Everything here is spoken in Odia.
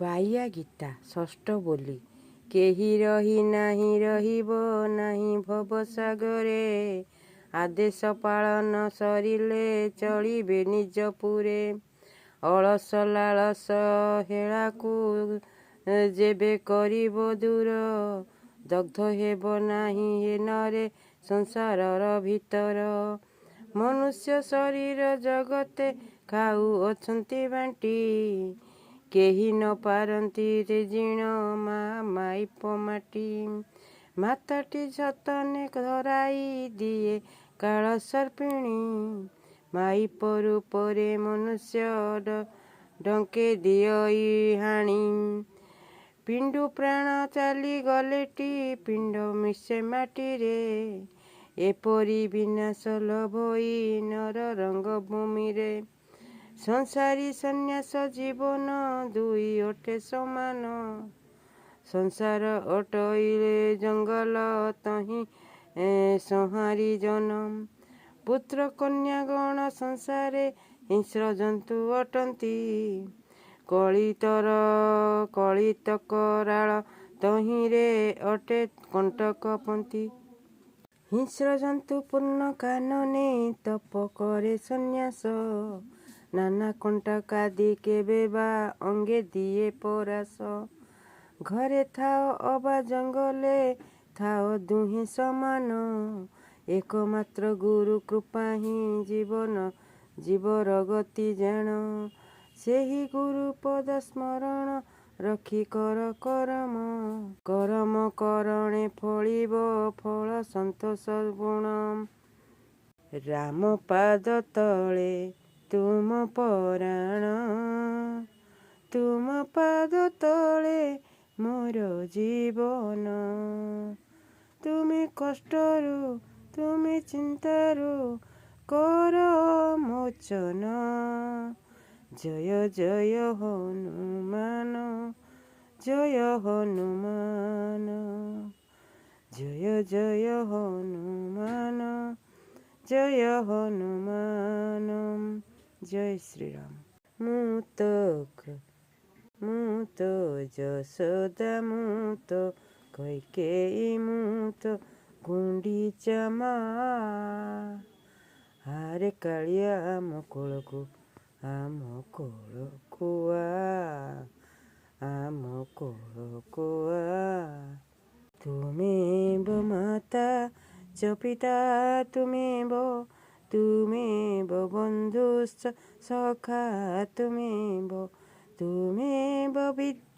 ବାଇଆ ଗୀତା ଷଷ୍ଠ ବୋଲି କେହି ରହି ନାହିଁ ରହିବ ନାହିଁ ଭବସାଗରେ। ଆଦେଶ ପାଳନ ସରିଲେ ଚଳିବେ ନିଜପୁରେ। ଅଳସ ଲାଳସ ହେଳାକୁ ଯେବେ କରିବ ଦୂର, ଦଗ୍ଧ ହେବ ନାହିଁ ହେନରେ ସଂସାରର ଭିତର। ମନୁଷ୍ୟ ଶରୀର ଜଗତେ ଖାଉଅଛନ୍ତି ବାଣ୍ଟି, କେହି ନ ପାରନ୍ତି ରେ ଜିଣ ମା ମାଇପ ମାଟି। ମାତାଟି ଯତନେ ଧରାଇ ଦିଏ କାଳ ସର୍ପିଣୀ, ମାଇପ ରୂପରେ ମନୁଷ୍ୟ ଡଙ୍କେ ଦିଅଇ ହାଣି। ପିଣ୍ଡୁ ପ୍ରାଣ ଚାଲିଗଲେଟି ପିଣ୍ଡ ମିଶେ ମାଟିରେ, ଏପରି ବିନାଶ ଲୋଭଇ ନର ରଙ୍ଗ ଭୂମିରେ। ସଂସାରୀ ସନ୍ନ୍ୟାସ ଜୀବନ ଦୁଇ ଅଟେ ସମାନ, ସଂସାର ଅଟଇଲେ ଜଙ୍ଗଲ ତହିଁ ସଂହାରି ଜନ। ପୁତ୍ର କନ୍ୟା ଗଣ ସଂସାରେ ହିଂସ୍ର ଜନ୍ତୁ ଅଟନ୍ତି, କଳିତ କରାଳ ତହିଁରେ ଅଟେ କଣ୍ଟକ ପନ୍ତି। ହିଂସ୍ର ଜନ୍ତୁ ପୂର୍ଣ୍ଣ କାନନେ ତପ କରେ ସନ୍ନ୍ୟାସ, ନାନା କଣ୍ଟକାଦି କେବେ ବା ଅଙ୍ଗେ ଦିଏ ପରାସ। ଘରେ ଥାଅ ଅବା ଜଙ୍ଗଲେ ଥାଅ ଦୁହେଁ ସମାନ, ଏକମାତ୍ର ଗୁରୁ କୃପା ହିଁ ଜୀବର ଗତି ଜାଣ। ସେହି ଗୁରୁ ପଦ ସ୍ମରଣ ରଖି କର କରମ, କରମ କରଣେ ଫଳିବ ଫଳ ସନ୍ତୋଷ ଗୁଣ। ରାମ ପାଦ ତଳେ ତୁମ ପରାଣ, ତୁମ ପାଦ ତଳେ ମୋର ଜୀବନ। ତୁମେ କଷ୍ଟରୁ ତୁମେ ଚିନ୍ତାରୁ କର ମୋଚନ। ଜୟ ଜୟ ହନୁମାନ, ଜୟ ହନୁମାନ, ଜୟ ଜୟ ହନୁମାନ, ଜୟ ହନୁମାନ। ଜୟ ଶ୍ରୀରାମ। ମୁଁ ତ ଯଶୋଦା, ମୁଁ ତ କୈକେୟୀ, ମୁଁ ତ ଗୁଣ୍ଡିଚା ମା। ଆରେ କାଳିଆ ଆମ କୋଳକୁ ଆ, ଆମ କୋଳକୁ ଆ। ତୁମେ ବ ମାତା ଚ ପିତା, ତୁମେ ବ ବନ୍ଧୁ ସଖା, ତୁମେ ବ ବିଦ୍ୟା।